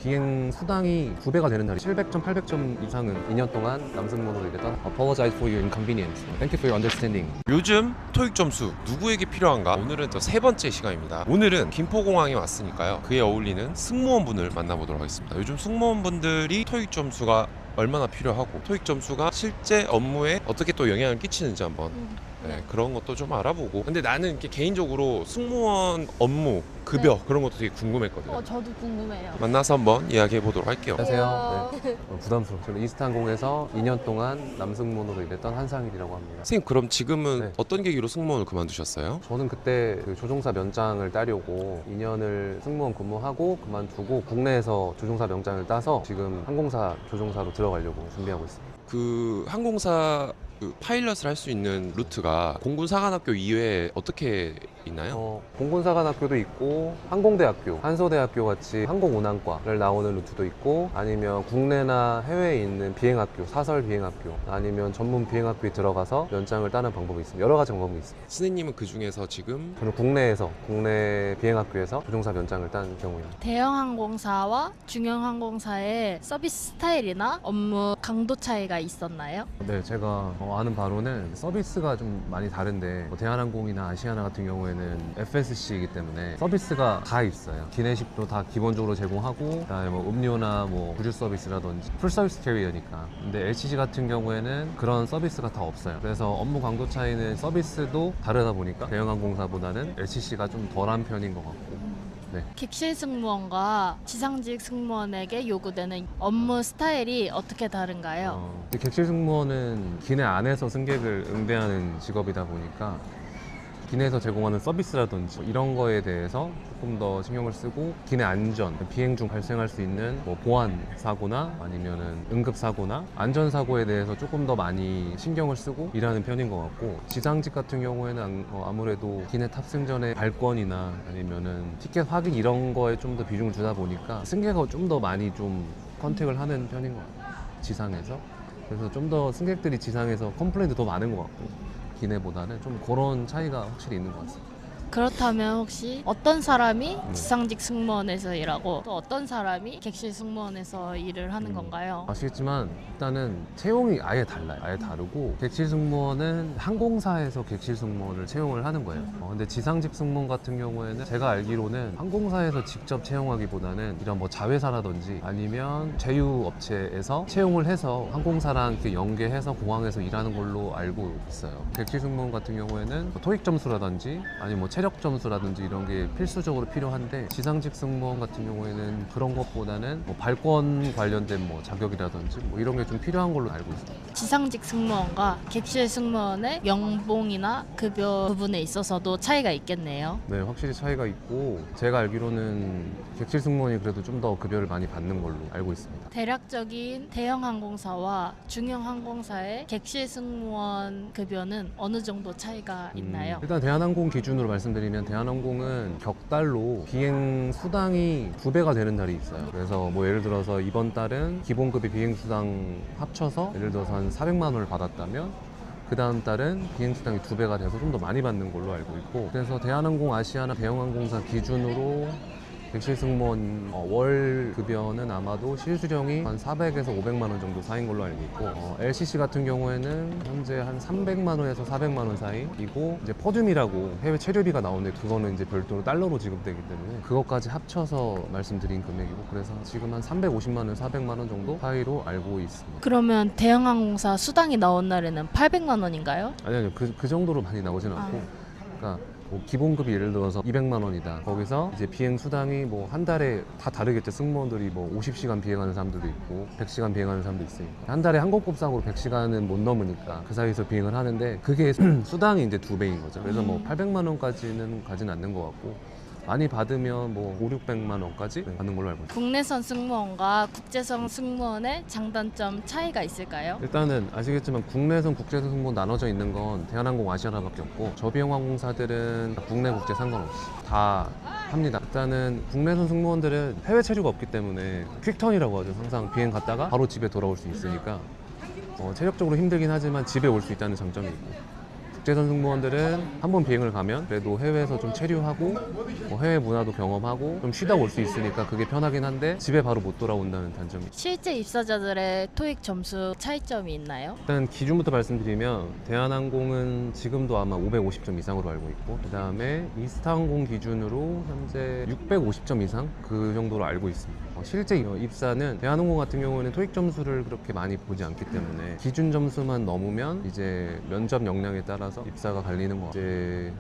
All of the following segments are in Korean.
비행 수당이 2배가 되는 날이 700점, 800점 이상은 2년 동안 남승무원으로 일했던 Apologize for your inconvenience. Thank you for your understanding. 요즘 토익 점수 누구에게 필요한가? 오늘은 또 세 번째 시간입니다. 오늘은 김포공항에 왔으니까요. 그에 어울리는 승무원분을 만나보도록 하겠습니다. 요즘 승무원분들이 토익 점수가 얼마나 필요하고 토익 점수가 실제 업무에 어떻게 또 영향을 끼치는지 한번 그런 것도 좀 알아보고. 근데 나는 이렇게 개인적으로 승무원 업무, 급여 그런 것도 되게 궁금했거든요. 저도 궁금해요. 만나서 한번 이야기해 보도록 할게요. 안녕하세요. 네. 부담스러워. 저는 이스타항공에서 2년 동안 남승무원으로 일했던 한상일이라고 합니다. 선생님, 그럼 지금은 네. 어떤 계기로 승무원을 그만두셨어요? 저는 그때 그 조종사 면장을 따려고 2년을 승무원 근무하고 그만두고 국내에서 조종사 명장을 따서 지금 항공사 조종사로 들어가려고 준비하고 있습니다. 그 항공사 그 파일럿을 할 수 있는 루트가 공군사관학교 이외에 어떻게 있나요? 공군사관학교도 있고 항공대학교, 한소대학교 같이 항공운항과를 나오는 루트도 있고, 아니면 국내나 해외에 있는 비행학교, 사설 비행학교, 아니면 전문 비행학교에 들어가서 면장을 따는 방법이 있습니다. 여러 가지 방법이 있습니다. 선생님은 그 중에서 지금 저는 국내 비행학교에서 조종사 면장을 딴 경우입니다. 대형 항공사와 중형 항공사의 서비스 스타일이나 업무 강도 차이가 있었나요? 네, 제가 아는 바로는 서비스가 좀 많이 다른데, 대한항공이나 아시아나 같은 경우에는 FSC이기 때문에 서비스가 다 있어요. 기내식도 다 기본적으로 제공하고, 그다음에 뭐 음료나 뭐 구류 서비스라든지 풀 서비스 캐리어니까. 근데 LCC 같은 경우에는 그런 서비스가 다 없어요. 그래서 업무 강도 차이는 서비스도 다르다 보니까 대형 항공사보다는 LCC가 좀 덜한 편인 것 같고. 네. 객실 승무원과 지상직 승무원에게 요구되는 업무 스타일이 어떻게 다른가요? 객실 승무원은 기내 안에서 승객을 응대하는 직업이다 보니까 기내에서 제공하는 서비스라든지 이런 거에 대해서 조금 더 신경을 쓰고, 기내 안전, 비행 중 발생할 수 있는 뭐 보안 사고나 아니면은 응급 사고나 안전 사고에 대해서 조금 더 많이 신경을 쓰고 일하는 편인 것 같고, 지상직 같은 경우에는 아무래도 기내 탑승 전에 발권이나 아니면은 티켓 확인 이런 거에 좀 더 비중을 주다 보니까 승객하고 좀 더 많이 좀 컨택을 하는 편인 것 같아요, 지상에서. 그래서 좀 더 승객들이 지상에서 컴플레인도 더 많은 것 같고, 기내보다는 좀 그런 차이가 확실히 있는 것 같습니다. 그렇다면 혹시 어떤 사람이 지상직 승무원에서 일하고 또 어떤 사람이 객실 승무원에서 일을 하는 건가요? 아시겠지만 일단은 채용이 아예 달라요. 아예 다르고, 객실 승무원은 항공사에서 객실 승무원을 채용을 하는 거예요. 근데 지상직 승무원 같은 경우에는 제가 알기로는 항공사에서 직접 채용하기보다는 이런 뭐 자회사라든지 아니면 제휴업체에서 채용을 해서 항공사랑 이렇게 연계해서 공항에서 일하는 걸로 알고 있어요. 객실 승무원 같은 경우에는 뭐 토익 점수라든지 아니면 뭐 체력 점수라든지 이런 게 필수적으로 필요한데, 지상직 승무원 같은 경우에는 그런 것보다는 뭐 발권 관련된 뭐 자격이라든지 뭐 이런 게 좀 필요한 걸로 알고 있습니다. 지상직 승무원과 객실 승무원의 연봉이나 급여 부분에 있어서도 차이가 있겠네요. 네, 확실히 차이가 있고, 제가 알기로는 객실 승무원이 그래도 좀 더 급여를 많이 받는 걸로 알고 있습니다. 대략적인 대형 항공사와 중형 항공사의 객실 승무원 급여는 어느 정도 차이가 있나요? 일단 대한항공 기준으로 말씀드리면, 대한항공은 격달로 비행 수당이 2배가 되는 달이 있어요. 그래서 뭐 예를 들어서 이번 달은 기본급이 비행 수당 합쳐서 예를 들어서 한 400만 원을 받았다면, 그 다음 달은 비행수당이 2배가 돼서 좀 더 많이 받는 걸로 알고 있고, 그래서 대한항공, 아시아나 대형항공사 기준으로 객실 승무원 월 급여는 아마도 실수령이 한 400에서 500만 원 정도 사이인 걸로 알고 있고, LCC 같은 경우에는 현재 한 300만 원에서 400만 원 사이이고, 이제 퍼듐이라고 해외 체류비가 나오는데 그거는 이제 별도로 달러로 지급되기 때문에 그것까지 합쳐서 말씀드린 금액이고, 그래서 지금 한 350만 원, 400만 원 정도 사이로 알고 있습니다. 그러면 대형 항공사 수당이 나온 날에는 800만 원인가요? 아니요, 그 정도로 많이 나오지는 않고, 그러니까 뭐 기본급이 예를 들어서 200만 원이다. 거기서 이제 비행 수당이 뭐 한 달에 다 다르겠죠. 승무원들이 뭐 50시간 비행하는 사람들도 있고 100시간 비행하는 사람도 있으니까 한 달에 항공법상으로 100시간은 못 넘으니까 그 사이에서 비행을 하는데, 그게 수당이 이제 2배인 거죠. 그래서 뭐 800만 원까지는 가진 않는 것 같고, 많이 받으면 뭐 5, 600만 원까지 받는 걸로 알고 있습니다. 국내선 승무원과 국제선 승무원의 장단점 차이가 있을까요? 일단은 아시겠지만 국내선, 국제선 승무원 나눠져 있는 건 대한항공, 아시아나밖에 없고, 저비용 항공사들은 국내, 국제 상관없이 다 합니다. 일단은 국내선 승무원들은 해외 체류가 없기 때문에 퀵턴이라고 하죠. 항상 비행 갔다가 바로 집에 돌아올 수 있으니까 체력적으로 힘들긴 하지만 집에 올 수 있다는 장점이 있고, 국제선 승무원들은 한 번 비행을 가면 그래도 해외에서 좀 체류하고 뭐 해외 문화도 경험하고 좀 쉬다 올 수 있으니까 그게 편하긴 한데 집에 바로 못 돌아온다는 단점이. 실제 입사자들의 토익 점수 차이점이 있나요? 일단 기준부터 말씀드리면 대한항공은 지금도 아마 550점 이상으로 알고 있고, 그 다음에 이스타항공 기준으로 현재 650점 이상 그 정도로 알고 있습니다. 실제 입사는 대한항공 같은 경우에는 토익 점수를 그렇게 많이 보지 않기 때문에 기준 점수만 넘으면 이제 면접 역량에 따라서 입사가 갈리는 것 같아요. 이제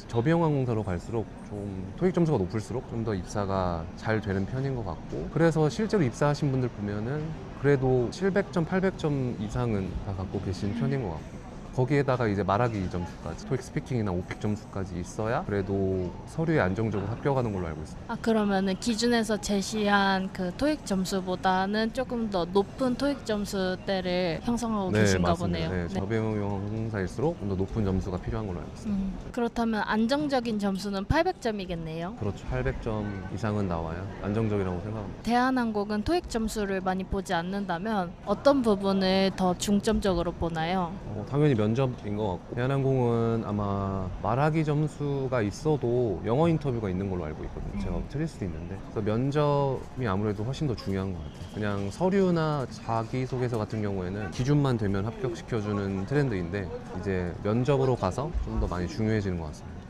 저비용 항공사로 갈수록 좀 토익 점수가 높을수록 좀 더 입사가 잘 되는 편인 것 같고, 그래서 실제로 입사하신 분들 보면은 그래도 700점, 800점 이상은 다 갖고 계신 편인 것 같고, 거기에다가 이제 말하기 점수까지, 토익 스피킹이나 오픽 점수까지 있어야 그래도 서류에 안정적으로 합격하는 걸로 알고 있습니다. 그러면은 기준에서 제시한 그 토익 점수보다는 조금 더 높은 토익 점수대를 형성하고 계신가 맞습니다. 보네요. 네, 저비용 항공사일수록 좀 더 높은 점수가 필요한 걸로 알고 있습니다. 그렇다면 안정적인 점수는 800점이겠네요. 그렇죠. 800점 이상은 나와야 안정적이라고 생각합니다. 대한항공은 토익 점수를 많이 보지 않는다면 어떤 부분을 더 중점적으로 보나요? 당연히 면접인 것 같고, 대한항공은 아마 말하기 점수가 있어도 영어 인터뷰가 있는 걸로 알고 있거든요. 제가 틀릴 수도 있는데, 그래서 면접이 아무래도 훨씬 더 중요한 것 같아요. 그냥 서류나 자기소개서 같은 경우에는 기준만 되면 합격시켜주는 트렌드인데, 이제 면접으로 가서 좀 더 많이 중요해지는 것 같습니다.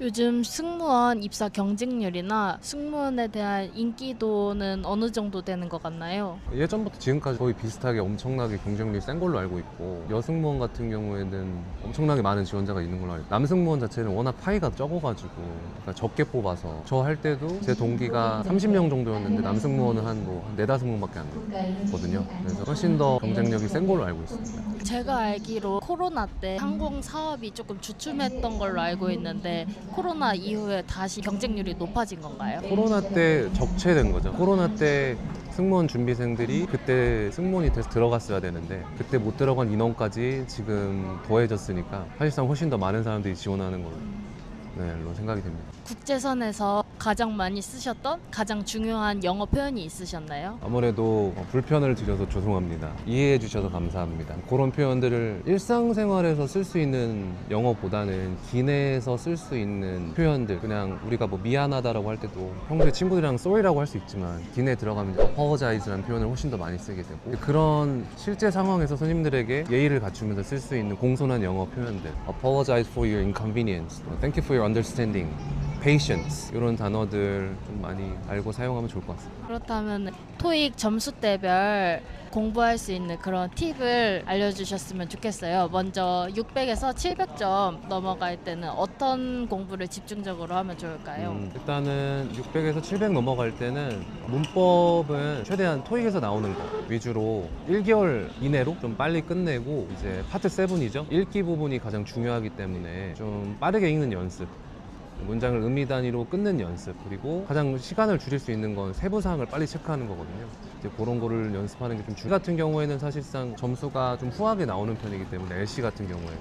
요즘 승무원 입사 경쟁률이나 승무원에 대한 인기도는 어느 정도 되는 것 같나요? 예전부터 지금까지 거의 비슷하게 엄청나게 경쟁률이 센 걸로 알고 있고, 여승무원 같은 경우에는 엄청나게 많은 지원자가 있는 걸로 알고 있고, 남승무원 자체는 워낙 파이가 적어가지고 그러니까 적게 뽑아서, 저 할 때도 제 동기가 30명 정도였는데 남승무원은 한 4-5명밖에 안 됐거든요. 그래서 훨씬 더 경쟁력이 센 걸로 알고 있습니다. 제가 알기로 코로나 때 항공 사업이 조금 주춤했던 걸로 알고 있는데 코로나 이후에 다시 경쟁률이 높아진 건가요? 코로나 때 적체된 거죠. 코로나 때 승무원 준비생들이 그때 승무원이 돼서 들어갔어야 되는데 그때 못 들어간 인원까지 지금 더해졌으니까 사실상 훨씬 더 많은 사람들이 지원하는 걸로 생각이 됩니다. 국제선에서 가장 많이 쓰셨던 가장 중요한 영어 표현이 있으셨나요? 아무래도 불편을 드려서 죄송합니다. 이해해 주셔서 감사합니다. 그런 표현들을 일상생활에서 쓸 수 있는 영어보다는 기내에서 쓸 수 있는 표현들, 그냥 우리가 뭐 미안하다라고 할 때도 평소에 친구들이랑 sorry라고 할 수 있지만 기내에 들어가면 apologize라는 표현을 훨씬 더 많이 쓰게 되고, 그런 실제 상황에서 손님들에게 예의를 갖추면서 쓸 수 있는 공손한 영어 표현들, apologize for your inconvenience, thank you for your understanding, patience, 이런 단어들 좀 많이 알고 사용하면 좋을 것 같습니다. 그렇다면 토익 점수대별 공부할 수 있는 그런 팁을 알려주셨으면 좋겠어요. 먼저 600에서 700점 넘어갈 때는 어떤 공부를 집중적으로 하면 좋을까요? 일단은 600에서 700 넘어갈 때는 문법은 최대한 토익에서 나오는 거 위주로 1개월 이내로 좀 빨리 끝내고, 이제 파트 7이죠. 읽기 부분이 가장 중요하기 때문에 좀 빠르게 읽는 연습, 문장을 의미 단위로 끊는 연습, 그리고 가장 시간을 줄일 수 있는 건 세부 사항을 빨리 체크하는 거거든요. 이제 그런 거를 연습하는 게 좀 중요해요. 같은 경우에는 사실상 점수가 좀 후하게 나오는 편이기 때문에 LC 같은 경우에는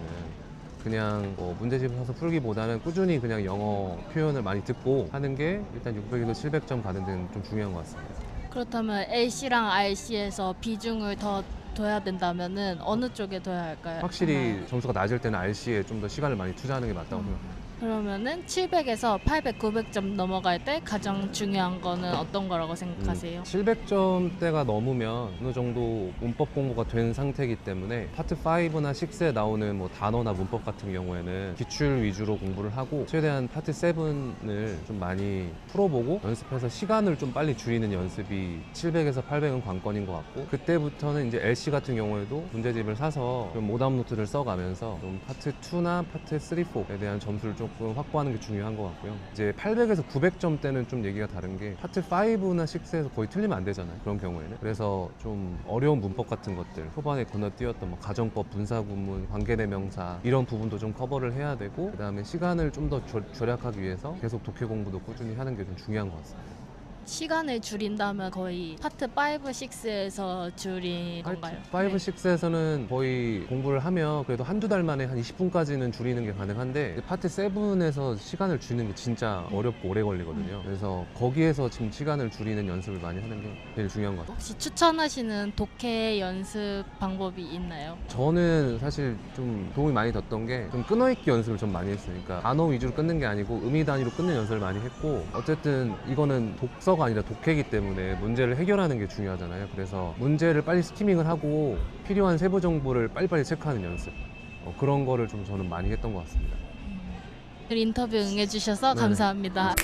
그냥 뭐 문제집을 사서 풀기보다는 꾸준히 그냥 영어 표현을 많이 듣고 하는 게 일단 600에서 700점 가는 데는 좀 중요한 것 같습니다. 그렇다면 LC랑 RC에서 비중을 더 둬야 된다면은 어느 쪽에 둬야 할까요? 확실히 점수가 낮을 때는 RC에 좀 더 시간을 많이 투자하는 게 맞다고 생각합니다. 그러면은 700에서 800, 900점 넘어갈 때 가장 중요한 거는 어떤 거라고 생각하세요? 700점대가 넘으면 어느 정도 문법 공부가 된 상태이기 때문에 파트 5나 6에 나오는 뭐 단어나 문법 같은 경우에는 기출 위주로 공부를 하고, 최대한 파트 7을 좀 많이 풀어보고 연습해서 시간을 좀 빨리 줄이는 연습이 700에서 800은 관건인 것 같고, 그때부터는 이제 LC 같은 경우에도 문제집을 사서 좀 오답 노트를 써가면서 좀 파트 2나 파트 3, 4에 대한 점수를 조금 확보하는 게 중요한 것 같고요. 이제 800에서 900점 때는 좀 얘기가 다른 게 파트 5나 6에서 거의 틀리면 안 되잖아요. 그런 경우에는. 그래서 좀 어려운 문법 같은 것들, 초반에 건너뛰었던 뭐 가정법, 분사구문, 관계대명사 이런 부분도 좀 커버를 해야 되고, 그 다음에 시간을 좀 더 절약하기 위해서 계속 독해 공부도 꾸준히 하는 게 좀 중요한 것 같습니다. 시간을 줄인다면 거의 파트 5, 6에서 줄인 건가요? 5, 6에서는 거의 공부를 하면 그래도 한두 달 만에 한 20분까지는 줄이는 게 가능한데 파트 7에서 시간을 줄이는 게 진짜 어렵고 오래 걸리거든요. 그래서 거기에서 지금 시간을 줄이는 연습을 많이 하는 게 제일 중요한 것 같아요. 혹시 추천하시는 독해 연습 방법이 있나요? 저는 사실 좀 도움이 많이 됐던 게 좀 끊어읽기 연습을 좀 많이 했으니까 단어 위주로 끊는 게 아니고 의미 단위로 끊는 연습을 많이 했고 어쨌든 이거는 독서가 아니라 독해이기 때문에 문제를 해결하는 게 중요하잖아요. 그래서 문제를 빨리 스키밍을 하고 필요한 세부 정보를 빨리빨리 체크하는 연습 그런 거를 좀 저는 많이 했던 것 같습니다. 인터뷰 응해주셔서 네. 감사합니다.